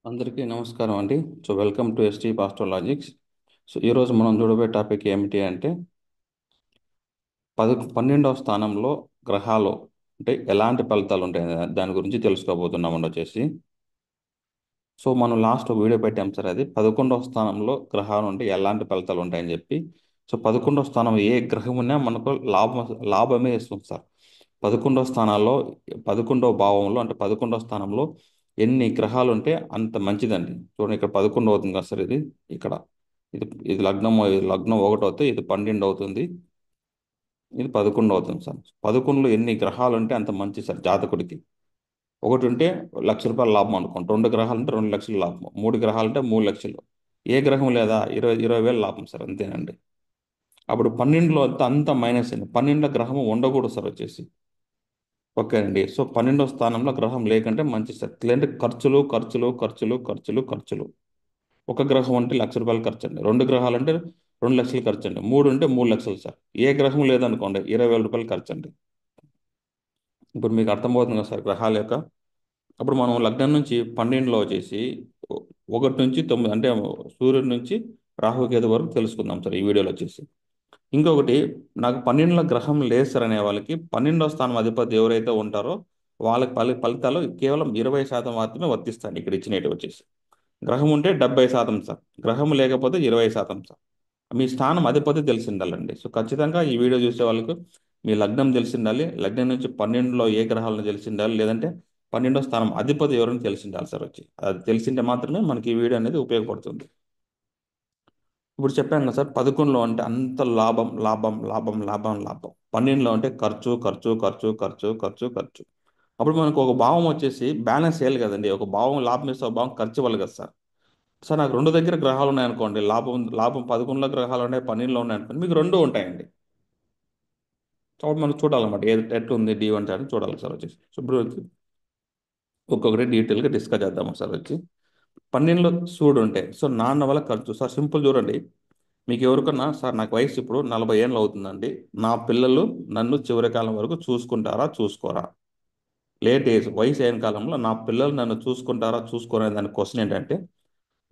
అందరికీ నమస్కారం అండి. Welcome to ST astrologics. ఈరోజు మనం చూడబోయే టాపిక్ ఏమిటి అంటే 12వ స్థానంలో గ్రహాలు అంటే ఎలాంటి ఫలితాలు ఉంటాయి దాని గురించి తెలుసుకోబోతున్నామండి వచ్చేసి. మనం లాస్ట్ ఒక వీడియో పెట్టాం సార్, అది 11వ స్థానంలో గ్రహాలు ఉంటే ఎలాంటి ఫలితాలు ఉంటాయని చెప్పి. 11వ స్థానం ఏ గ్రహం ఉన్నా మనకు లాభమే ఇస్తుంది సార్. 11వ స్థానాల్లో 11వ భావంలో అంటే 11వ స్థానంలో ఎన్ని గ్రహాలు ఉంటే అంత మంచిదండి. చూడండి, ఇక్కడ 11 అవుతుంది కదా సార్, ఇది ఇక్కడ ఇది ఇది లగ్నం ఒకటి అవుతుంది, ఇది 12 అవుతుంది, ఇది 11 అవుతుంది సార్. 11లో ఎన్ని గ్రహాలు ఉంటే అంత మంచి సార్ జాతకుడికి. ఒకటి ఉంటే ₹1,00,000 లాభం అనుకోండి, రెండు గ్రహాలు ఉంటే 2,00,000 లాభం, మూడు గ్రహాలు ఉంటే 3,00,000. ఏ గ్రహం లేదా 20,000 లాభం సార్, అంతేనండి. అప్పుడు 12లో అంతా మైనస్ అండి. 12లో గ్రహం ఉండకూడదు సార్ వచ్చేసి. ఓకే అండి. 12వ స్థానంలో గ్రహం లేకంటే మంచి సార్. లేదంటే ఖర్చులు ఖర్చులు ఖర్చులు ఖర్చులు ఖర్చులు. ఒక గ్రహం అంటే ₹1,00,000 ఖర్చు అండి, రెండు గ్రహాలు అంటే 2,00,000 ఖర్చు అండి, మూడు అంటే 3,00,000 సార్. ఏ గ్రహం లేదనుకోండి ₹20,000 ఖర్చు అండి. ఇప్పుడు మీకు అర్థమవుతుంది కదా సార్ గ్రహాల యొక్క. అప్పుడు మనం లగ్నం నుంచి 12లో వచ్చేసి 1 నుంచి 9 అంటే సూర్యుడి నుంచి రాహుకేతు వరకు తెలుసుకుందాం సార్ ఈ వీడియోలో వచ్చేసి. ఇంకొకటి, నాకు 12లో గ్రహం లేదు సార్ అనే వాళ్ళకి 12వ స్థానం అధిపతి ఎవరైతే ఉంటారో వాళ్ళకి ఫలితాలు కేవలం 20% మాత్రమే వర్తిస్తాయి. ఇక్కడ ఇచ్చినవి వచ్చేసి గ్రహం ఉంటే 70% సార్, గ్రహం లేకపోతే 20% సార్. మీ స్థానం అధిపతి తెలిసి ఉండాలండి. ఖచ్చితంగా ఈ వీడియో చూసే వాళ్ళకు మీ లగ్నం తెలిసి ఉండాలి, లగ్నం నుంచి 12లో ఏ గ్రహాలను తెలిసి ఉండాలి, లేదంటే 12వ స్థానం అధిపతి ఎవరైనా తెలిసి ఉండాలి సార్ వచ్చి. అది తెలిసింటే మాత్రమే మనకి ఈ వీడియో అనేది ఉపయోగపడుతుంది. ఇప్పుడు చెప్పాను కదా సార్, 11లో అంటే అంత లాభం లాభం లాభం లాభం లాభం, 12లో అంటే ఖర్చు ఖర్చు ఖర్చు ఖర్చు ఖర్చు ఖర్చు. అప్పుడు మనకు ఒక భావం వచ్చేసి బ్యాలెన్స్ చేయాలి కదండి. ఒక భావం లాభం ఇస్తే ఒక భావం ఖర్చు ఇవ్వాలి కదా సార్. సార్ నాకు రెండు దగ్గర గ్రహాలు ఉన్నాయనుకోండి, లాభం లాభం 11లో గ్రహాలు ఉన్నాయి, 12లో ఉన్నాయనుకోండి, మీకు రెండు ఉంటాయండి. కాబట్టి మనం చూడాలన్నమాట ఏది ఎట్లుంది డి అంటే అని చూడాలి సార్ వచ్చేసి. ఇప్పుడు ఒక్కొక్కటి డీటెయిల్గా డిస్కస్ చేద్దాము సార్ వచ్చి. 12లో సూడు ఉంటే నాన్న వల్ల ఖర్చు సార్, సింపుల్ చూడండి. మీకు ఎవరికన్నా సార్ నాకు వయసు ఇప్పుడు 40 ఏళ్ళు అవుతుందండి, నా పిల్లలు నన్ను చివరి కాలం వరకు చూసుకుంటారా చూసుకోరా? లేట్ ఏజ్ వయసు అయిన కాలంలో నా పిల్లలు నన్ను చూసుకుంటారా చూసుకోరా అనే దాని క్వశ్చన్ ఏంటంటే,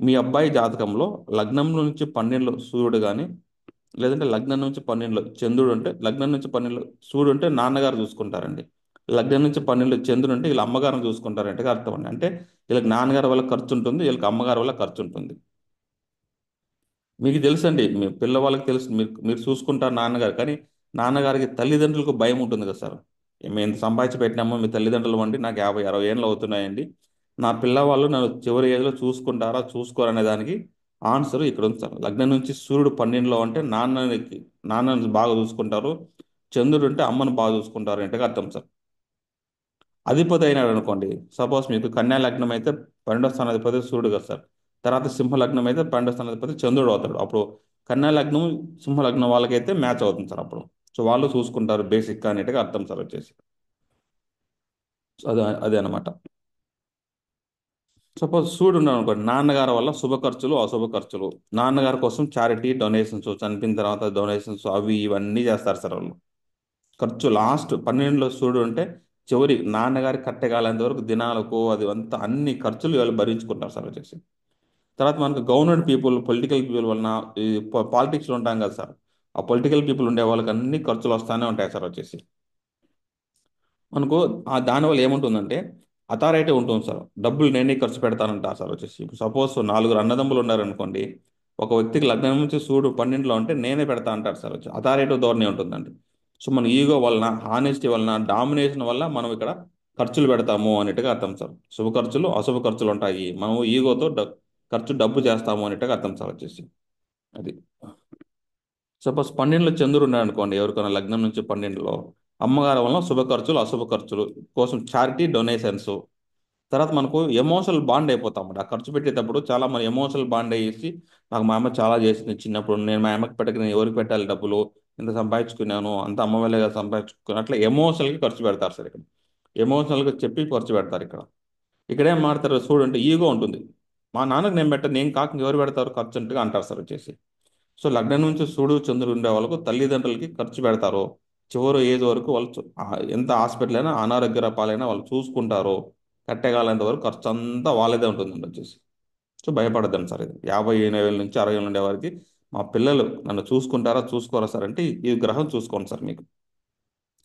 మీ అబ్బాయి జాతకంలో లగ్నం నుంచి 12లో సూర్యుడు కానీ, లేదంటే లగ్నం నుంచి 12లో చంద్రుడు ఉంటే, లగ్నం నుంచి 12లో సూర్యుడు ఉంటే నాన్నగారు చూసుకుంటారండి, లగ్నం నుంచి 12లో చంద్రుడు ఉంటే వీళ్ళ అమ్మగారిని చూసుకుంటారంటే అర్థం అండి. అంటే వీళ్ళకి నాన్నగారి వల్ల ఖర్చు ఉంటుంది, వీళ్ళకి అమ్మగారి వల్ల ఖర్చు ఉంటుంది. మీకు తెలుసండి, మీ పిల్లవాళ్ళకి తెలుసు, మీరు మీరు చూసుకుంటారు నాన్నగారు, కానీ నాన్నగారికి తల్లిదండ్రులకు భయం ఉంటుంది కదా సార్. మేము ఎంత సంపాదించి పెట్టినామో మీ తల్లిదండ్రులు వండి నాకు 50 60 ఏళ్ళు అవుతున్నాయండి, నా పిల్లవాళ్ళు నన్ను చివరి ఏజ్లో చూసుకుంటారా చూసుకోరా అనే దానికి ఆన్సర్ ఇక్కడ ఉంది సార్. లగ్నం నుంచి సూర్యుడు 12లో అంటే నాన్నని బాగా చూసుకుంటారు, చంద్రుడు అంటే అమ్మను బాగా చూసుకుంటారు అంటే అర్థం సార్. అధిపతి అయినాడు అనుకోండి, సపోజ్ మీకు కన్యా లగ్నం అయితే 12వ స్థానాధిపతి సూర్యుడు కదా సార్. తర్వాత సింహ లగ్నం అయితే 12వ స్థానాధిపతి చంద్రుడు అవుతాడు. అప్పుడు కన్యా లగ్నం సింహ లగ్నం వాళ్ళకైతే మ్యాచ్ అవుతుంది సార్ అప్పుడు. వాళ్ళు చూసుకుంటారు బేసిక్ అనేట్టుగా అర్థం సార్ వచ్చేసి. అదే అదే అనమాట. సపోజ్ సూర్యుడు ఉన్నాడు అనుకోండి, నాన్నగారి వల్ల శుభ ఖర్చులు అశుభ ఖర్చులు, నాన్నగారి కోసం చారిటీ డొనేషన్స్, చనిపోయిన తర్వాత డొనేషన్స్ అవి ఇవన్నీ చేస్తారు సార్ వాళ్ళు. ఖర్చు లాస్ట్ 12లో సూర్యుడు ఉంటే చివరి నాన్నగారి కట్టెగాలేంత వరకు దినాలకు అది అంతా అన్ని ఖర్చులు వీళ్ళు భరించుకుంటారు సార్ వచ్చేసి. తర్వాత మనకు గవర్నమెంట్ పీపుల్ పొలిటికల్ పీపుల్ వలన ఈ పాలిటిక్స్లో ఉంటాం కదా సార్, ఆ పొలిటికల్ పీపుల్ ఉండే వాళ్ళకి అన్ని ఖర్చులు వస్తానే ఉంటాయి సార్ వచ్చేసి. మనకు ఆ దానివల్ల ఏముంటుందంటే అథారిటీ ఉంటుంది సార్, డబ్బులు నేనే ఖర్చు పెడతానంటారు సార్ వచ్చేసి. ఇప్పుడు సపోజ్ నలుగురు అన్నదమ్ములు ఉన్నారనుకోండి, ఒక వ్యక్తికి లగ్నం నుంచి సూర్యుడు 12లో ఉంటే నేనే పెడతా అంటారు సార్ వచ్చి. అథారిటీ ధోరణి ఉంటుందండి. మన ఈగో వలన, హానెస్టీ వలన, డామినేషన్ వల్ల మనం ఇక్కడ ఖర్చులు పెడతాము అన్నట్టుగా అర్థం సార్. శుభ ఖర్చులు అశుభ ఖర్చులు ఉంటాయి, మనం ఈగోతో ఖర్చు డబ్బు చేస్తాము అన్నట్టుగా అర్థం సార్ వచ్చేసి. అది సపోజ్ 12లో చంద్రుడు ఉన్నాడు అనుకోండి, ఎవరికైనా లగ్నం నుంచి 12లో, అమ్మగారి వలన శుభ ఖర్చులు అశుభ ఖర్చులు కోసం చారిటీ డొనేషన్స్. తర్వాత మనకు ఎమోషనల్ బాండ్ అయిపోతాం ఆ ఖర్చు పెట్టేటప్పుడు. చాలా మన ఎమోషనల్ బాండ్ అయ్యేసి, నాకు మా అమ్మ చాలా చేసింది చిన్నప్పుడు, నేను మా అమ్మకి పెట్టక నేను ఎవరికి పెట్టాలి డబ్బులు, ఇంత సంపాదించుకున్నాను అంత అమ్మ వల్లే సంపాదించుకున్నాను, అట్లా ఎమోషనల్గా ఖర్చు పెడతారు సార్ ఇక్కడ. ఎమోషనల్గా చెప్పి ఖర్చు పెడతారు ఇక్కడ. ఇక్కడ ఏం మాడతారు చూడండి, ఈగో ఉంటుంది. మా నాన్నకి నేను పెట్టను, నేను కాక ఎవరు పెడతారు ఖర్చు అంటగా అంటారు సార్ వచ్చేసి. లగ్నం నుంచి సూర్యుడు చంద్రుడు ఉండే వాళ్ళకు తల్లిదండ్రులకి ఖర్చు పెడతారు, చివరి ఏజ్ వరకు వాళ్ళు ఎంత హాస్పిటల్ అయినా అనారోగ్య పాలైనా వాళ్ళు చూసుకుంటారు. కట్టగలేంత వరకు ఖర్చు అంతా వాళ్ళదే ఉంటుందండి వచ్చేసి. సో భయపడద్దండి సార్, ఇది 50 వేల నుంచి 60 వేలు ఉండే వారికి మా పిల్లలు నన్ను చూసుకుంటారా చూసుకోరా సార్ అంటే ఈ గ్రహం చూసుకోండి సార్ మీకు.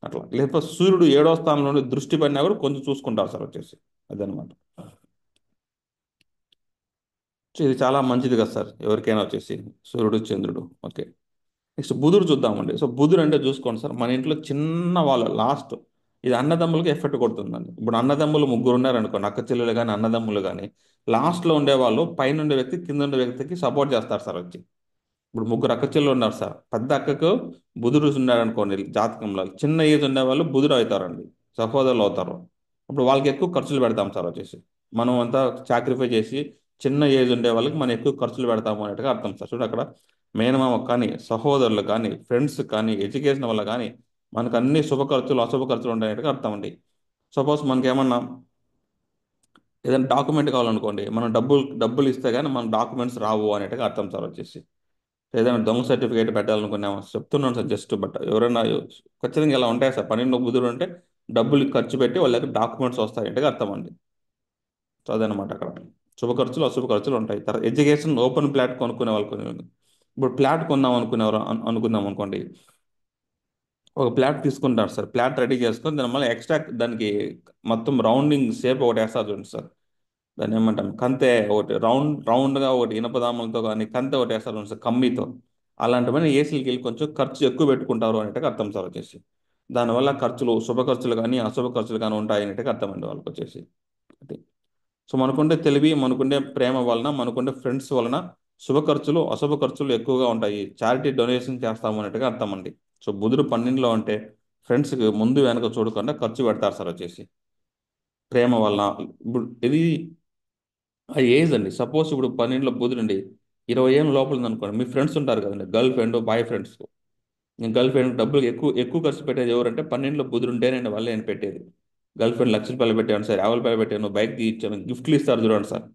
అట్లా లేకపోతే సూర్యుడు 7వ స్థానంలో నుండి దృష్టి పడినా కూడా కొంచెం చూసుకుంటారు సార్ వచ్చేసి. అదనమాట. సో ఇది చాలా మంచిది కదా సార్ ఎవరికైనా వచ్చేసి సూర్యుడు చంద్రుడు. ఓకే. నెక్స్ట్ బుధుడు చూద్దామండి. సో బుధుడు అంటే చూసుకోండి సార్, మన ఇంట్లో చిన్న వాళ్ళు లాస్ట్, ఇది అన్నదమ్ములకి ఎఫెక్ట్ కొడుతుందండి. ఇప్పుడు అన్నదమ్ములు ముగ్గురు ఉన్నారనుకోండి, అక్క చెల్లెలు కానీ అన్నదమ్ములు కానీ, లాస్ట్లో ఉండేవాళ్ళు పైన ఉండే వ్యక్తి కింద ఉండే వ్యక్తికి సపోర్ట్ చేస్తారు సార్ వచ్చి. ఇప్పుడు ముగ్గురు అక్క చెల్లెలు ఉన్నారు సార్, పెద్ద అక్కకు బుధుడు ఉన్నాడు అనుకోండి జాతకంలో, చిన్న ఏజ్ ఉండే వాళ్ళు బుధుడు అవుతారండి, సహోదరులు అవుతారు. అప్పుడు వాళ్ళకి ఎక్కువ ఖర్చులు పెడతాం సార్ వచ్చేసి. మనం అంతా సాక్రిఫై చేసి చిన్న ఏజ్ ఉండే వాళ్ళకి మనం ఎక్కువ ఖర్చులు పెడతాము అనేట్టుగా అర్థం సార్. చూడు అక్కడ మేనమామ కానీ సహోదరులు కానీ ఫ్రెండ్స్ కానీ ఎడ్యుకేషన్ వల్ల కానీ మనకు అన్ని శుభ ఖర్చులు అశుభ ఖర్చులు ఉంటాయనేట్టుగా అర్థం అండి. సపోజ్ మనకి ఏమన్నా ఏదైనా డాక్యుమెంట్ కావాలనుకోండి, మనం డబ్బులు ఇస్తే కానీ మన డాక్యుమెంట్స్ రావు అనేట్టుగా అర్థం సార్ వచ్చేసి. ఏదైనా దొంగ సర్టిఫికేట్ పెట్టాలనుకున్నామో చెప్తున్నాను సార్ జస్ట్, బట్ ఎవరైనా ఖచ్చితంగా ఇలా ఉంటాయి సార్, పన్నెండు బుధుడు అంటే డబ్బులు ఖర్చు పెట్టి వాళ్ళ దగ్గర డాక్యుమెంట్స్ వస్తాయంటే అర్థం అండి. సో అదనమాట అక్కడ శుభ ఖర్చులు అశుభ ఖర్చులు ఉంటాయి. తర్వాత ఎడ్యుకేషన్ ఓపెన్ ప్లాట్ కొనుక్కునే వాళ్ళు ఇప్పుడు ప్లాట్ కొందాం అనుకునేవారు అనుకుందాం అనుకోండి, ఒక ప్లాట్ తీసుకుంటారు సార్, ప్లాట్ రెడీ చేసుకొని దాని మళ్ళీ ఎక్స్ట్రా దానికి మొత్తం రౌండింగ్ షేప్ ఒకటి వేస్తారు చూడండి సార్, దాన్ని ఏమంటాం కంతే, ఒకటి రౌండ్గా ఒకటి ఇనపదాములతో కానీ కంతే ఒకటి వేస్తారు చూడండి సార్ కమ్మీతో. అలాంటివన్నీ ఏసీలకి వెళ్ళి కొంచెం ఖర్చు ఎక్కువ పెట్టుకుంటారు అనేట్టుగా అర్థం సార్ వచ్చేసి. దానివల్ల ఖర్చులు శుభ ఖర్చులు కానీ అశుభ ఖర్చులు కానీ ఉంటాయి అనేట్టుగా అర్థం అండి వాళ్ళకి వచ్చేసి. అది. సో మనకుండే తెలివి మనకుండే ప్రేమ వలన మనకుండే ఫ్రెండ్స్ వలన శుభ ఖర్చులు అశుభ ఖర్చులు ఎక్కువగా ఉంటాయి, చారిటీ డొనేషన్ చేస్తాము అన్నట్టుగా అర్థం అండి. సో బుధుడు 12లో ఉంటే ఫ్రెండ్స్కి ముందు వెనక చూడకుండా ఖర్చు పెడతారు సార్ వచ్చేసి, ప్రేమ వలన. ఇప్పుడు ఇది ఆ ఏజ్ అండి. సపోజ్ ఇప్పుడు 12లో బుధుడు అండి 20 ఏళ్ళ లోపల ఉందనుకోండి, మీ ఫ్రెండ్స్ ఉంటారు కదండి, గర్ల్ ఫ్రెండ్ బాయ్ ఫ్రెండ్స్. నేను గర్ల్ ఫ్రెండ్ డబ్బులు ఎక్కువ ఎక్కువ ఖర్చు పెట్టేది ఎవరంటే 12లో బుధుడు ఉంటేనండి వాళ్ళే నేను పెట్టేది. గర్ల్ ఫ్రెండ్ ₹1,00,000 పెట్టాను సార్, 50 రూపాయలు పెట్టాను, బైక్ ఇచ్చాను, గిఫ్ట్లు ఇస్తారు చూడండి సార్.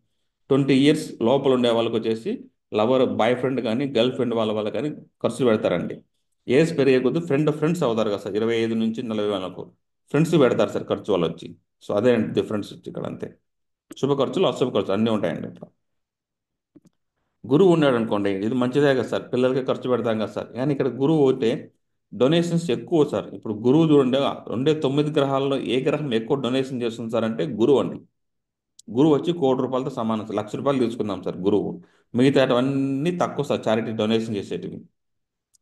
20 ఇయర్స్ లోపల ఉండే వాళ్ళకి వచ్చేసి లవర్ బాయ్ ఫ్రెండ్ కానీ గర్ల్ ఫ్రెండ్ వాళ్ళ కానీ ఖర్చులు పెడతారండి. ఏజ్ పెరిగే కొద్దీ ఫ్రెండ్స్ అవుతారు కదా సార్, 25 నుంచి 40 వాళ్ళకు ఫ్రెండ్స్ పెడతారు సార్ ఖర్చు వాళ్ళు వచ్చి. సో అదే అండి డిఫరెన్స్ వచ్చి ఇక్కడ అంతే. శుభ ఖర్చులు అశుభ ఖర్చులు అన్నీ ఉంటాయండి ఇట్లా. గురువు ఉన్నాడు అనుకోండి, ఇది మంచిదే కదా సార్, పిల్లలకి ఖర్చు పెడతాం కదా సార్, కానీ ఇక్కడ గురువు ఉంటే డొనేషన్స్ ఎక్కువ సార్. ఇప్పుడు గురువు చూడండి, ఉండే 9 గ్రహాల్లో ఏ గ్రహం ఎక్కువ డొనేషన్ చేస్తుంది సార్ అంటే గురువు అండి. గురువు వచ్చి ₹1,00,00,000తో సమానం సార్, ₹1,00,000 తీసుకుందాం సార్ గురువు. మిగతావన్నీ తక్కువ సార్ చారిటీ డొనేషన్ చేసేటివి.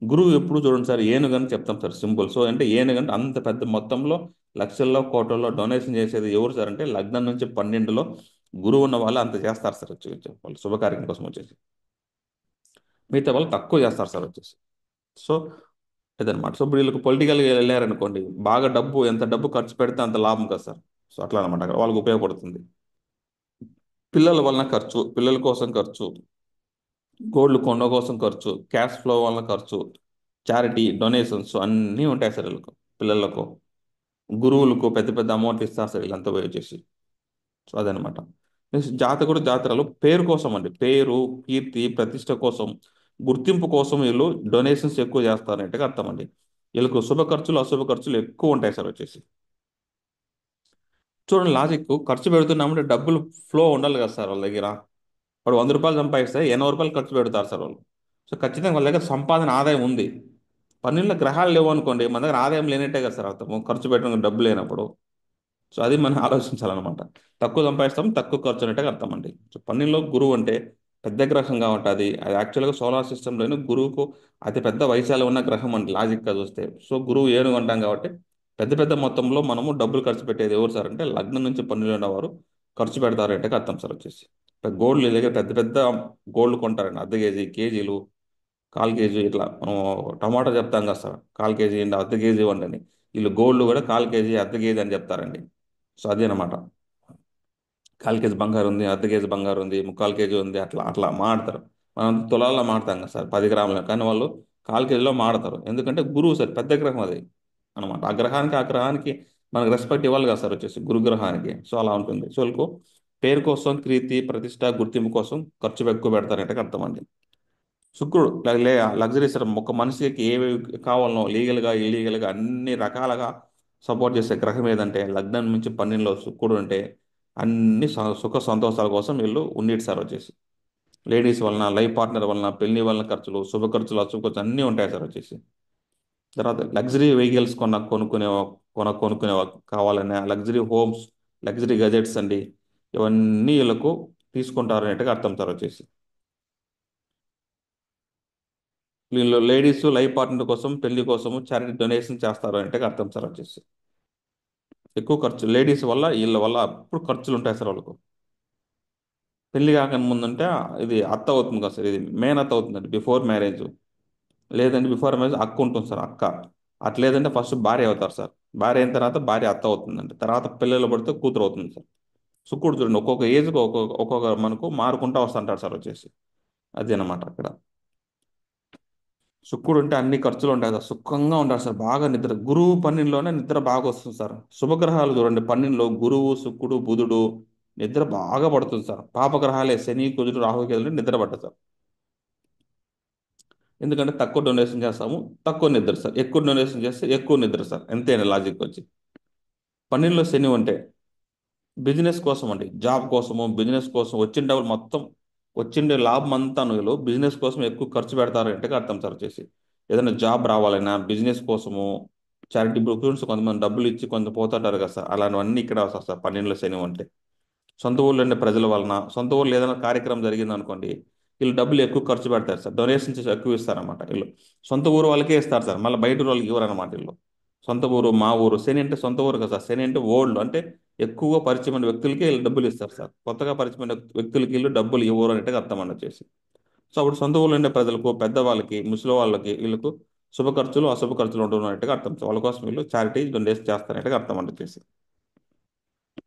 గురువు ఎప్పుడు చూడండి సార్ ఏనుగని చెప్తాం సార్ సింపుల్. సో అంటే ఏనుగంటే అంత పెద్ద మొత్తంలో లక్షల్లో కోట్లలో డొనేషన్ చేసేది ఎవరు సార్ అంటే లగ్నం నుంచి 12లో గురువు ఉన్న వాళ్ళు అంత చేస్తారు సార్ వచ్చి వాళ్ళు శుభకార్యం కోసం వచ్చేసి. మిగతా వాళ్ళు తక్కువ చేస్తారు సార్ వచ్చేసి. సో ఇదనమాట. సో ఇప్పుడు వీళ్ళకి పొలిటికల్గా వెళ్ళారనుకోండి, బాగా ఎంత డబ్బు ఖర్చు పెడితే అంత లాభం కదా సార్. సో అట్లా అనమాట అక్కడ వాళ్ళకి ఉపయోగపడుతుంది. పిల్లల వలన ఖర్చు, పిల్లల కోసం ఖర్చు, గోల్డ్ కొండ కోసం ఖర్చు, క్యాష్ ఫ్లో వలన ఖర్చు, చారిటీ డొనేషన్స్ అన్నీ ఉంటాయి సార్ వీళ్ళకు. పిల్లలకు గురువులకు పెద్ద పెద్ద అమౌంట్ ఇస్తారు సార్ వీళ్ళంతా పోయి వచ్చేసి. సో అదనమాట. నెక్స్ట్ జాతకుడు జాతరలు పేరు కోసం అండి, పేరు కీర్తి ప్రతిష్ట కోసం గుర్తింపు కోసం వీళ్ళు డొనేషన్స్ ఎక్కువ చేస్తారంటే అర్థం అండి. వీళ్ళకు శుభ ఖర్చులు అశుభ ఖర్చులు ఎక్కువ ఉంటాయి సార్ వచ్చేసి. చూడండి లాజిక్, ఖర్చు పెడుతున్నామంటే డబ్బులు ఫ్లో ఉండాలి కదా సార్ వాళ్ళ దగ్గర. వాడు ₹100 సంపాదిస్తే ₹80 ఖర్చు పెడతారు సార్ వాళ్ళు. సో ఖచ్చితంగా వాళ్ళ దగ్గర సంపాదన ఆదాయం ఉంది. పన్నెండులో గ్రహాలు లేవు అనుకోండి, మన దగ్గర ఆదాయం లేనట్టే కదా సార్ అర్థం, ఖర్చు పెట్టడానికి డబ్బు లేనప్పుడు. సో అది మనం ఆలోచించాలన్నమాట. తక్కువ సంపాదిస్తాం తక్కువ ఖర్చు అనేట్టుగా అర్థం అండి. సో పన్నెండులో గురువు అంటే పెద్ద గ్రహంగా ఉంటుంది. అది యాక్చువల్గా సోలార్ సిస్టంలోనే గురువుకు అతి పెద్ద వైశాల్యం ఉన్న గ్రహం అండి లాజిక్గా చూస్తే. సో గురువు ఏనుగు అంటాం కాబట్టి పెద్ద పెద్ద మొత్తంలో మనము డబ్బులు ఖర్చు పెట్టేది ఎవరు సార్ అంటే లగ్నం నుంచి 12లో ఉన్నవారు ఖర్చు పెడతారంటే అర్థం సార్ వచ్చేసి. గోల్డ్ దగ్గర పెద్ద పెద్ద గోల్డ్ కొంటారండి, అర్ధ కేజీ కేజీలు 1/4 కేజీ ఇట్లా మనం టమాటా చెప్తాం కదా సార్, 1/4 కేజీ అండి అర్ధ కేజీ ఇవ్వండి అని. వీళ్ళు గోల్డ్ కూడా 1/4 కేజీ అర్ధ కేజీ అని చెప్తారండి. సో అదే అనమాట. 1/4 కేజీ బంగారు ఉంది, అర్ధ కేజీ బంగారు ఉంది, 3/4 కేజీ ఉంది, అట్లా అట్లా మాడతారు. మనం తులాల్లో మాడతాం కదా సార్ 10 గ్రాములు, కానీ వాళ్ళు 1/4 కేజీలో మాడతారు. ఎందుకంటే గురువు సార్ పెద్ద గ్రహం అది అనమాట. ఆ గ్రహానికి మనకు రెస్పెక్ట్ ఇవ్వాలి కదా సార్ వచ్చేసి గురుగ్రహానికి. సో అలా ఉంటుంది. సో వీళ్ళకు పేరు కోసం కీర్తి ప్రతిష్ట గుర్తింపు కోసం ఖర్చు ఎక్కువ పెడతారంటే అర్థం అండి. శుక్రుడు లగ్జరీ సార్, ఒక మనిషికి ఏవి కావాలనో లీగల్గా ఇల్లీగల్గా అన్ని రకాలుగా సపోర్ట్ చేసే గ్రహం ఏదంటే లగ్నం నుంచి 12లో శుక్రుడు అంటే అన్ని సుఖ సంతోషాల కోసం వీళ్ళు ఉన్నీటి సార్ వచ్చేసి. లేడీస్ వలన, లైఫ్ పార్ట్నర్ వలన, పెళ్లి వలన ఖర్చులు, శుభ ఖర్చులు, అశుభ ఖర్చులు అన్నీ ఉంటాయి సార్ వచ్చేసి. తర్వాత లగ్జరీ వెహికల్స్ కొనుక్కునే కావాలనే లగ్జరీ హోమ్స్, లగ్జరీ గజెట్స్ అండి, ఇవన్నీ వీళ్ళకు తీసుకుంటారు అనేట్టుగా అర్థం సార్ వచ్చేసి. వీళ్ళు లేడీస్ లైఫ్ పార్ట్నర్ కోసం, పెళ్లి కోసము చారిటీ డొనేషన్ చేస్తారు అంటే అర్థం సార్ వచ్చేసి. ఎక్కువ ఖర్చు లేడీస్ వల్ల, వీళ్ళ వల్ల అప్పుడు ఖర్చులు ఉంటాయి సార్ వాళ్ళకు. పెళ్లి కాక ముందంటే ఇది అత్త అవుతుంది కదా సార్, ఇది మెయిన్ అత్త అవుతుందండి బిఫోర్ మ్యారేజ్. లేదంటే బిఫోర్ మ్యారేజ్ అక్క ఉంటుంది సార్, అక్క. అట్లేదంటే ఫస్ట్ భార్య అవుతారు సార్. భార్య అయిన తర్వాత భార్య అత్త అవుతుందండి, తర్వాత పిల్లలు పడితే కూతురు అవుతుంది సార్. శుక్రుడు చూడండి, ఒక్కొక్క ఏజ్కి ఒక్కొక్క మనకు మారుకుంటా వస్తుంటారు సార్ వచ్చేసి. అది అనమాట అక్కడ. శుక్రుడు ఉంటే అన్ని ఖర్చులు ఉంటాయి సార్, సుఖంగా ఉంటారు సార్, బాగా నిద్ర. గురువు పన్నెండులోనే నిద్ర బాగా వస్తుంది సార్. శుభగ్రహాలు చూడండి, పన్నెండులో గురువు, శుక్రుడు, బుధుడు, నిద్ర బాగా పడుతుంది సార్. పాపగ్రహాలే శని, కుజుడు, రాహు, కేతులు నిద్ర పట్టదు సార్. ఎందుకంటే తక్కువ డొనేషన్ చేస్తాము, తక్కువ నిద్ర సార్. ఎక్కువ డొనేషన్ చేస్తే ఎక్కువ నిద్ర సార్. అంతేనా లాజిక్ వచ్చి. పన్నెండులో శని ఉంటే బిజినెస్ కోసం అండి, జాబ్ కోసము, బిజినెస్ కోసం వచ్చిన డబ్బులు మొత్తం, వచ్చిండే లాభం అంతా నువ్వు బిజినెస్ కోసం ఎక్కువ ఖర్చు పెడతారు అంటే అర్థం సార్ వచ్చేసి. ఏదైనా జాబ్ రావాలన్నా బిజినెస్ కోసము, చారిటీ గ్రూప్స్ కొంతమంది డబ్బులు ఇచ్చి కొంత పోతుంటారు కదా సార్, అలాంటివన్నీ ఇక్కడ వస్తారు సార్ పన్నెండులో శని ఉంటే. సొంత ఊళ్ళో ఉండే ప్రజల వలన, సొంత ఊళ్ళో ఏదైనా కార్యక్రమం జరిగింది అనుకోండి, వీళ్ళు డబ్బులు ఎక్కువ ఖర్చు పెడతారు సార్, డొనేషన్స్ ఎక్కువ ఇస్తారన్నమాట వీళ్ళు. సొంత ఊరు వాళ్ళకే ఇస్తారు సార్, మళ్ళీ బయట ఊరు వాళ్ళకి ఇవ్వరు అనమాట వీళ్ళు. సొంత ఊరు, మా ఊరు. శని అంటే సొంత ఊరు కదా సార్, శని అంటే ఓల్డ్ అంటే ఎక్కువగా పరిచయమైన వ్యక్తులకి వీళ్ళు డబ్బులు ఇస్తారు సార్. కొత్తగా పరిచయమైన వ్యక్తులకి వీళ్ళు డబ్బులు ఇవ్వరు అంటే అర్థం అని వచ్చేసి. సో అప్పుడు సొంత ఊళ్ళో ఉండే ప్రజలకు, పెద్దవాళ్ళకి, ముసలి వాళ్ళకి, వీళ్ళకు శుభ ఖర్చులు, అశుభ ఖర్చులు ఉంటున్నట్టుగా అర్థం సార్. వాళ్ళ కోసం వీళ్ళు చారిటీ డొనేషన్ చేస్తారనేట్టుగా అర్థం అని వచ్చేసి.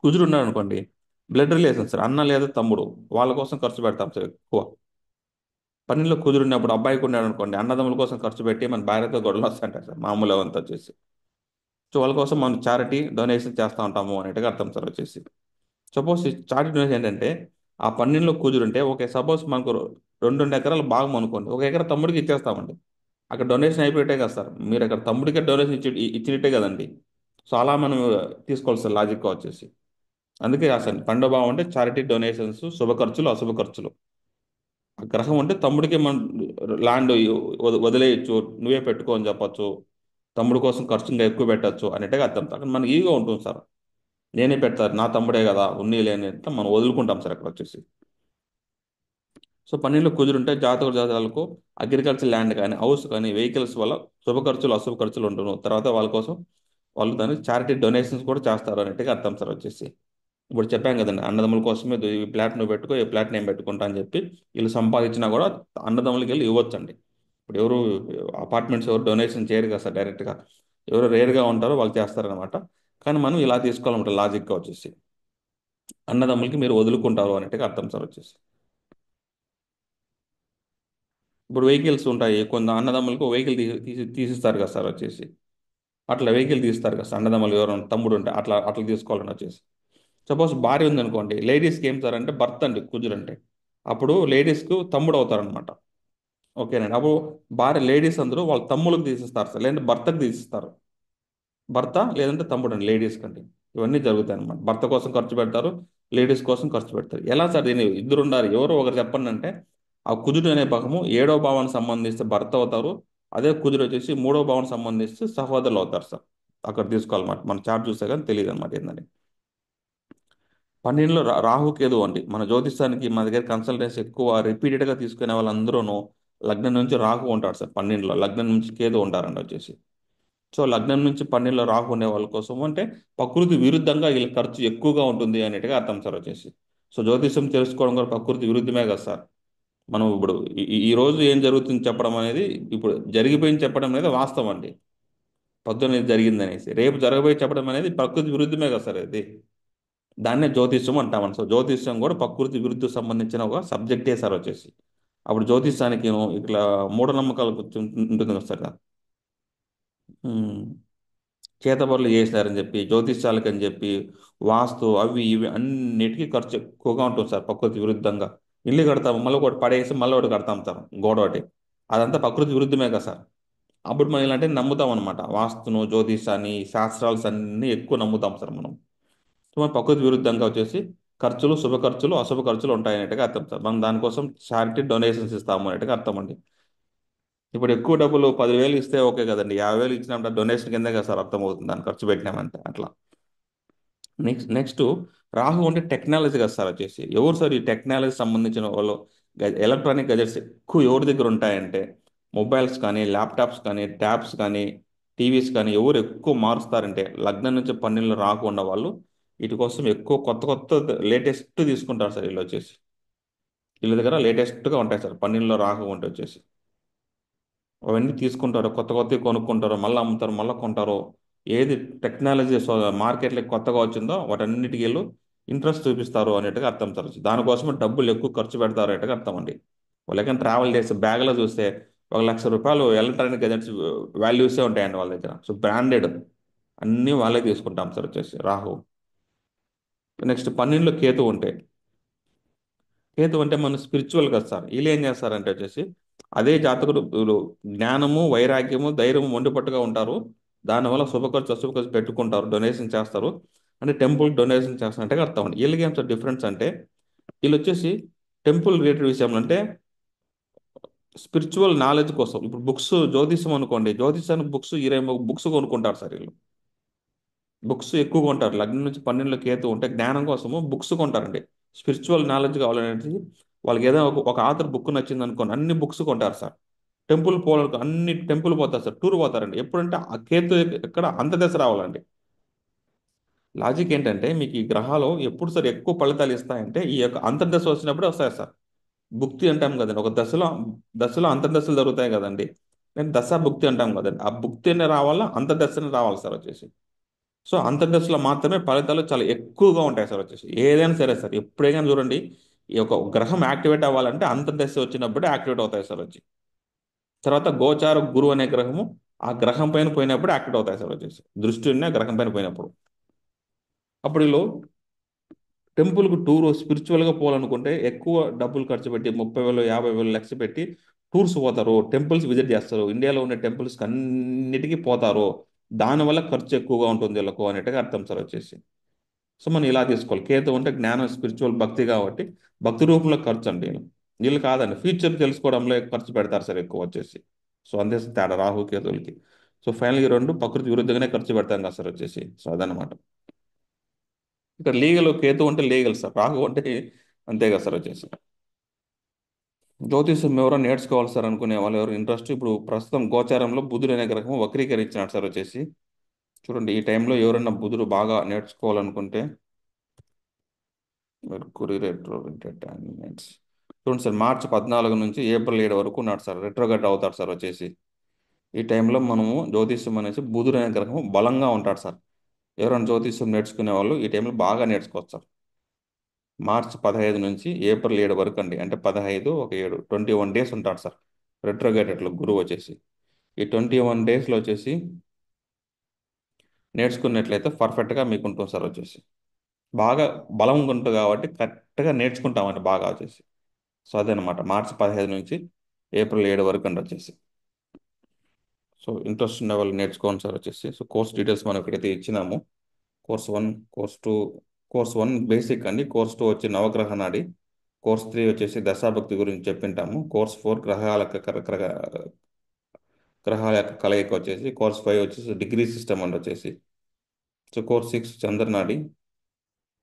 కుజుడు ఉన్నాడు అనుకోండి, బ్లడ్ రిలేషన్ సార్, అన్న లేదా తమ్ముడు, వాళ్ళ కోసం ఖర్చు పెడతాం సార్ ఎక్కువ. పన్నెండులో కుజుడు ఉన్నప్పుడు అబ్బాయికి ఉన్నాడు అనుకోండి, అన్నదమ్ముల కోసం ఖర్చు పెట్టి మన భార్యతో గొడవలు వస్తుంటాయి సార్, మామూలు అవంతా వచ్చేసి. సో వాళ్ళ కోసం మనం చారిటీ డొనేషన్ చేస్తూ ఉంటాము అనేట్టుగా అర్థం సార్ వచ్చేసి. సపోజ్ చారిటీ డొనేషన్ ఏంటంటే, ఆ పన్నెండులో కుజుడు ఉంటే, ఓకే సపోజ్ మనకు 2 ఎకరాలు భాగం అనుకోండి, 1 ఎకరా తమ్ముడికి ఇచ్చేస్తామండి. అక్కడ డొనేషన్ అయిపోయిట్టే కదా సార్, మీరు అక్కడ తమ్ముడికే డొనేషన్ ఇచ్చినట్టే కదండి. సో అలా మనం తీసుకోవాలి సార్ లాజిక్ వచ్చేసి. అందుకే రాశాను, పన్నెండో భావం అంటే చారిటీ డొనేషన్స్, శుభ ఖర్చులు, అశుభ ఖర్చులు. ఆ గ్రహం అంటే తమ్ముడికి మనం ల్యాండ్ వదిలేయచ్చు, నువ్వే పెట్టుకో అని చెప్పొచ్చు, తమ్ముడు కోసం ఖర్చు ఇంకా ఎక్కువ పెట్టచ్చు అనేట్టుగా అర్థం. అక్కడ మనకి ఈగో ఉంటుంది సార్, నేనే పెడతాను నా తమ్ముడే కదా ఉన్ని లేని అంటే మనం వదులుకుంటాం సార్ అక్కడ వచ్చేసి. సో పన్నెండులో కుదురుంటే జాతక జాతకాలకు అగ్రికల్చర్ ల్యాండ్ కానీ, హౌస్ కానీ, వెహికల్స్ వల్ల శుభ ఖర్చులు, అశుభ ఖర్చులు ఉంటున్నాయి. తర్వాత వాళ్ళ కోసం వాళ్ళు దాన్ని చారిటీ డొనేషన్స్ కూడా చేస్తారు అనేట్టుగా అర్థం సార్ వచ్చేసి. ఇప్పుడు చెప్పాం కదండి, అన్నదమ్ముల కోసమే ఈ ప్లాట్ నువ్వు పెట్టుకో, ఈ ప్లాట్ నేను పెట్టుకుంటా అని చెప్పి వీళ్ళు సంపాదించినా కూడా అన్నదమ్ములకి వెళ్ళి ఇవ్వచ్చండి. ఇప్పుడు ఎవరు అపార్ట్మెంట్స్ ఎవరు డొనేషన్ చేయరు కదా సార్ డైరెక్ట్గా, ఎవరు రేర్గా ఉంటారో వాళ్ళు చేస్తారనమాట. కానీ మనం ఇలా తీసుకోవాలన్నమాట లాజిక్గా వచ్చేసి. అన్నదమ్ములకి మీరు వదులుకుంటారు అనేట్టుగా అర్థం సార్ వచ్చేసి. ఇప్పుడు వెహికల్స్ ఉంటాయి, కొంత అన్నదమ్ములకు వెహికల్ తీసిస్తారు కదా సార్ వచ్చేసి. అట్లా వెహికల్ తీస్తారు కదా సార్, అన్నదమ్ములు ఎవరైనా తమ్ముడు ఉంటే అట్లా అట్లా తీసుకోవాలని వచ్చేసి. సపోజ్ భార్య ఉందనుకోండి, లేడీస్కి ఏం సార్ అంటే భర్త అండి కుజుడు అంటే. అప్పుడు లేడీస్కు తమ్ముడు అవుతారనమాట. ఓకేనండి. అప్పుడు భార్య, లేడీస్ అందరూ వాళ్ళ తమ్ముళ్ళకి తీసిస్తారు సార్, లేదంటే భర్తకు తీసిస్తారు. భర్త లేదంటే తమ్ముడు అండి లేడీస్ కండి. ఇవన్నీ జరుగుతాయి అన్నమాట. భర్త కోసం ఖర్చు పెడతారు, లేడీస్ కోసం ఖర్చు పెడతారు. ఎలా సార్ దీన్ని, ఇద్దరు ఉండాలి, ఎవరో ఒకరు చెప్పండి అంటే, ఆ కుజుడు అనే భాగము 7వ భావానికి సంబంధిస్తే భర్త అవుతారు. అదే కుజుడు వచ్చేసి 3వ భావానికి సంబంధిస్తే సహోదరులు అవుతారు సార్. అక్కడ తీసుకోవాలన్నమాట, మన చార్ట్ చూస్తే కానీ తెలియదు అనమాట ఏంటని. పన్నెండులో రాహు కేతు అండి. మన జ్యోతిష్యానికి మన దగ్గర కన్సల్టెన్సీ ఎక్కువ రిపీటెడ్గా తీసుకునే వాళ్ళందరూ లగ్నం నుంచి రాహు ఉంటాడు సార్, పన్నెండులో లగ్నం నుంచి కేతు ఉంటారండి వచ్చేసి. సో లగ్నం నుంచి పన్నెండులో రాహు ఉండే వాళ్ళ కోసం అంటే ప్రకృతి విరుద్ధంగా వీళ్ళ ఖర్చు ఎక్కువగా ఉంటుంది అనేట్టుగా అర్థం సార్ వచ్చేసి. సో జ్యోతిష్యం తెలుసుకోవడం కూడా ప్రకృతి విరుద్ధమే కదా సార్. మనం ఇప్పుడు ఈ రోజు ఏం జరుగుతుంది చెప్పడం అనేది, ఇప్పుడు జరిగిపోయింది చెప్పడం అనేది వాస్తవం అండి. పొద్దున్న ఇది జరిగింది అనేసి రేపు జరగబోయి చెప్పడం అనేది ప్రకృతి విరుద్ధమే కదా సార్ ఇది. దాన్నే జ్యోతిష్యం అంటామని. సో జ్యోతిష్యం కూడా ప్రకృతి విరుద్ధ సంబంధించిన ఒక సబ్జెక్టే సార్ వచ్చేసి. అప్పుడు జ్యోతిష్యానికి ఇట్లా మూఢనమ్మకాలు ఉంటుంది కదా సార్. ఉమ్, చేతబడులు చేశారని చెప్పి, జ్యోతిష్యాలకని చెప్పి, వాస్తు అవి ఇవి అన్నిటికీ ఖర్చు ఎక్కువగా ఉంటుంది సార్ ప్రకృతి విరుద్ధంగా. ఇల్లు కడతాము, మళ్ళీ ఒకటి పడేసి మళ్ళీ ఒకటి కడతాం సార్, గోడ ఒకటి. అదంతా ప్రకృతి విరుద్ధమే కదా సార్. అప్పుడు మనం ఇలాంటి నమ్ముతాం అనమాట, వాస్తును, జ్యోతిషాన్ని, శాస్త్రాలు అన్నీ ఎక్కువ నమ్ముతాం సార్ మనం. సో మన ప్రకృతి విరుద్ధంగా వచ్చేసి ఖర్చులు, శుభ ఖర్చులు, అశుభ ఖర్చులు ఉంటాయనేట్టుగా అర్థం సార్. మనం దానికోసం చారిటీ డొనేషన్స్ ఇస్తాము అన్నట్టుగా అర్థం అండి. ఇప్పుడు ఎక్కువ డబ్బులు 10,000 ఇస్తే ఓకే కదండి. 50,000 ఇచ్చినప్పుడు డొనేషన్ కిందే కదా సార్ అర్థమవుతుంది, దాన్ని ఖర్చు పెట్టినామంటే అట్లా. నెక్స్ట్ రాహు అంటే టెక్నాలజీ కదా సార్ వచ్చేసి. ఎవరు సార్ ఈ టెక్నాలజీ సంబంధించిన వాళ్ళు? ఎలక్ట్రానిక్ గజెట్స్ ఎక్కువ ఎవరి దగ్గర ఉంటాయంటే మొబైల్స్ కానీ, ల్యాప్టాప్స్ కానీ, ట్యాబ్స్ కానీ, టీవీస్ కానీ ఎవరు ఎక్కువ మారుస్తారంటే లగ్నం నుంచి పన్నెండులో రాహు ఉన్న వాళ్ళు వీటి కోసం ఎక్కువ కొత్త కొత్త లేటెస్ట్ తీసుకుంటారు సార్ వీళ్ళు వచ్చేసి. వీళ్ళ దగ్గర లేటెస్ట్గా ఉంటాయి సార్ పన్నెండులో రాహు ఉంటే వచ్చేసి. అవన్నీ తీసుకుంటారు, కొత్త కొత్తవి కొనుక్కుంటారు, మళ్ళీ అమ్ముతారు, మళ్ళీ కొంటారు. ఏది టెక్నాలజీ మార్కెట్లోకి కొత్తగా వచ్చిందో వాటన్నిటికీ వీళ్ళు ఇంట్రెస్ట్ చూపిస్తారు అనేట్టుగా అర్థం సార్. దానికోసం డబ్బులు ఎక్కువ ఖర్చు పెడతారు అనేట్టుగా అర్థం అండి. వాళ్ళకైనా ట్రావెల్ చేస్తే బ్యాగ్లో చూస్తే 1,00,000 రూపాయలు ఎలక్ట్రానిక్ గెజెట్స్ వాల్యూసే ఉంటాయండి వాళ్ళ దగ్గర. సో బ్రాండెడ్ అన్నీ వాళ్ళే తీసుకుంటాం సార్ వచ్చేసి రాహు. నెక్స్ట్ పన్నెండులో కేతు ఉంటే, కేతు అంటే మన స్పిరిచువల్ కదా సార్. వీళ్ళు ఏం చేస్తారంటే వచ్చేసి అదే జాతకుడు వీళ్ళు జ్ఞానము, వైరాగ్యము, ధైర్యము మొండిపట్టుగా ఉంటారు. దానివల్ల శుభ ఖర్చు, అశుభ ఖర్చు పెట్టుకుంటారు, డొనేషన్ చేస్తారు. అంటే టెంపుల్ డొనేషన్ చేస్తారంటే అర్థం అండి. వీళ్ళకి ఏం సార్ డిఫరెన్స్ అంటే వీళ్ళు వచ్చేసి టెంపుల్ రిలేటెడ్ విషయంలో అంటే స్పిరిచువల్ నాలెడ్జ్ కోసం. ఇప్పుడు బుక్స్ జ్యోతిషం అనుకోండి, జ్యోతిషానికి బుక్స్ 20 బుక్స్ కొనుక్కుంటారు సార్ వీళ్ళు. బుక్స్ ఎక్కువ కొంటారు. లగ్నం నుంచి పన్నెండులో కేతు ఉంటే జ్ఞానం కోసము బుక్స్ కొంటారండి. స్పిరిచువల్ నాలెడ్జ్ కావాలనేది వాళ్ళకి ఏదైనా ఒక ఆథర్ బుక్ నచ్చింది అనుకోండి, అన్ని బుక్స్ కొంటారు సార్. టెంపుల్ పోలకు అన్ని టెంపుల్ పోతారు సార్, టూర్ పోతారండి. ఎప్పుడంటే ఆ కేతు ఎక్కడ అంతదశ రావాలండి. లాజిక్ ఏంటంటే మీకు ఈ గ్రహాలు ఎప్పుడు సార్ ఎక్కువ ఫలితాలు ఇస్తాయంటే ఈ యొక్క అంతర్దశ వచ్చినప్పుడే వస్తాయి సార్. భుక్తి అంటాం కదండి, ఒక దశలో దశలో అంతర్దశలు జరుగుతాయి కదండి. నేను దశ భుక్తి అంటాం కదండి, ఆ భుక్తి అనే రావాలా, అంతర్దశనే రావాలి సార్ వచ్చేసి. సో అంతర్దశలో మాత్రమే ఫలితాలు చాలా ఎక్కువగా ఉంటాయి సార్ వచ్చేసి. ఏదైనా సరే సార్ ఎప్పుడైనా చూడండి, ఈ యొక్క గ్రహం యాక్టివేట్ అవ్వాలంటే అంతర్దశ వచ్చినప్పుడే యాక్టివేట్ అవుతాయి సార్ వచ్చి. తర్వాత గోచార గురువు అనే గ్రహము ఆ గ్రహం పైన పోయినప్పుడు యాక్టివేట్ అవుతాయి సార్ వచ్చేసి. దృష్టి ఉన్న గ్రహం పైన పోయినప్పుడు. అప్పుడు వీళ్ళు టెంపుల్కి టూర్ స్పిరిచువల్గా పోవాలనుకుంటే ఎక్కువ డబ్బులు ఖర్చు పెట్టి 30,000, 50,000, లక్ష పెట్టి టూర్స్ పోతారు, టెంపుల్స్ విజిట్ చేస్తారు, ఇండియాలో ఉన్న టెంపుల్స్కి అన్నిటికీ పోతారు. దానివల్ల ఖర్చు ఎక్కువగా ఉంటుంది వీళ్ళకు అనేట్టుగా అర్థం సార్ వచ్చేసి. సో మనం ఇలా తీసుకోవాలి. కేతు అంటే జ్ఞానం, స్పిరిచువల్, భక్తి కాబట్టి భక్తి రూపంలో ఖర్చు అండి వీళ్ళు. వీళ్ళు కాదండి ఫ్యూచర్ తెలుసుకోవడంలో ఖర్చు పెడతారు సార్ ఎక్కువ వచ్చేసి. సో అంతే సార్ తేడా రాహు కేతువులకి. సో ఫైనల్ ఈ రెండు ప్రకృతి విరుద్ధంగానే ఖర్చు పెడతాం కదా సార్ వచ్చేసి. సో అదనమాట. ఇక్కడ లీగల్ కేతు అంటే లీగల్ సార్, రాహు అంటే అంతే కదా సార్ వచ్చేసి. జ్యోతిషం ఎవరో నేర్చుకోవాలి సార్ అనుకునే వాళ్ళు ఎవరు ఇంట్రెస్ట్, ఇప్పుడు ప్రస్తుతం గోచారంలో బుధుడు అనే గ్రహం వక్రీకరించినాడు సార్ వచ్చేసి. చూడండి ఈ టైంలో ఎవరైనా బుధుడు బాగా నేర్చుకోవాలనుకుంటే మెర్కురీ రెట్రోగ్రేడ్ మినిట్స్. చూడండి సార్ మార్చి 14 నుంచి ఏప్రిల్ 7 వరకు ఉన్నాడు సార్, రెట్రోగ్రేడ్ అవుతాడు సార్ వచ్చేసి. ఈ టైంలో మనము జ్యోతిష్యం అనేసి బుధుడు అనే గ్రహం బలంగా ఉంటాడు సార్. ఎవరైనా జ్యోతిష్యం నేర్చుకునే వాళ్ళు ఈ టైంలో బాగా నేర్చుకోవచ్చు సార్. మార్చి 15 నుంచి ఏప్రిల్ 7 వరకు అండి, అంటే 15 ఒక 7 21 డేస్ ఉంటాడు సార్ రెట్రోగ్రేటెడ్లో గురువు వచ్చేసి. ఈ 21 డేస్లో వచ్చేసి నేర్చుకున్నట్లయితే పర్ఫెక్ట్గా మీకు ఉంటుంది సార్ వచ్చేసి. బాగా బలం ఉంటుంది కాబట్టి కరెక్ట్గా నేర్చుకుంటామండి బాగా వచ్చేసి. సో అదనమాట మార్చి 15 నుంచి ఏప్రిల్ 7 వరకు అండి వచ్చేసి. సో ఇంట్రెస్ట్ ఉన్న వాళ్ళు నేర్చుకోండి సార్ వచ్చేసి. సో కోర్స్ డీటెయిల్స్ మనం ఇక్కడైతే ఇచ్చినాము. Course 1, course 2. కోర్స్ 1 బేసిక్ అండి. కోర్స్ 2 వచ్చి నవగ్రహ నాడి. కోర్స్ 3 వచ్చేసి దశాభక్తి గురించి చెప్పింటాము. కోర్స్ 4 గ్రహాల యొక్క కలయిక వచ్చేసి. కోర్స్ 5 వచ్చేసి డిగ్రీ సిస్టమ్ అండి వచ్చేసి. So course 6 చంద్రనాడి.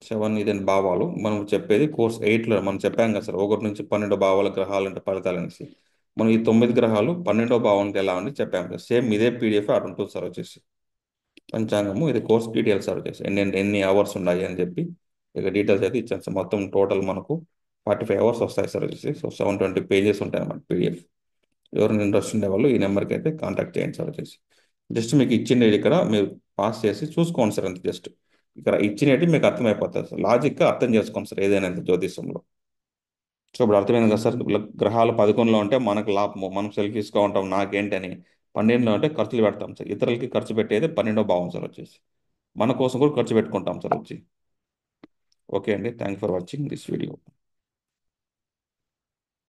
7 ఇదని భావాలు మనం చెప్పేది. కోర్స్ 8లో మనం చెప్పాం కదా సార్ 1 నుంచి 12 భావాల గ్రహాలు అంటే ఫలితాలు అనేసి. మనం ఈ 9 గ్రహాలు 12వ భావం అంటే ఎలా అని చెప్పాం సార్. సేమ్ ఇదే పీడిఎఫ్ అటు ఉంటుంది సార్ వచ్చేసి. పంచాంగము ఇది కోర్స్ డీటెయిల్స్ సార్ వచ్చేసి ఎన్ని ఎన్ని అవర్స్ ఉన్నాయి అని చెప్పి ఇక డీటెయిల్స్ అయితే ఇచ్చాను సార్. మొత్తం టోటల్ మనకు 45 అవర్స్ వస్తాయి సార్ వచ్చేసి. సో 720 పేజెస్ ఉంటాయి అన్నమాట పీడిఎఫ్. ఎవరైనా ఇంట్రెస్ట్ ఉండే వాళ్ళు ఈ నెంబర్కి అయితే కాంటాక్ట్ చేయండి సార్ వచ్చేసి. జస్ట్ మీకు ఇచ్చిండేది ఇక్కడ మీరు పాస్ చేసి చూసుకోండి సార్ అంతే. జస్ట్ ఇక్కడ ఇచ్చినట్టు మీకు అర్థమైపోతుంది సార్. లాజిక్గా అర్థం చేసుకోండి సార్ ఏదైనా జ్యోతిషంలో. సో ఇప్పుడు అర్థమైంది కదా సార్. గ్రహాలు 11లో ఉంటే మనకు లాభము, మనం సెల్ఫిష్గా ఉంటాం నాకేంటి అని. 12లో అంటే ఖర్చులు పెడతాం సార్, ఇతరులకి ఖర్చు పెట్టేది 12వ భావం సార్ వచ్చేసి. మన కోసం కూడా ఖర్చు పెట్టుకుంటాం సార్ వచ్చి. ఓకే అండి, thank for watching this video.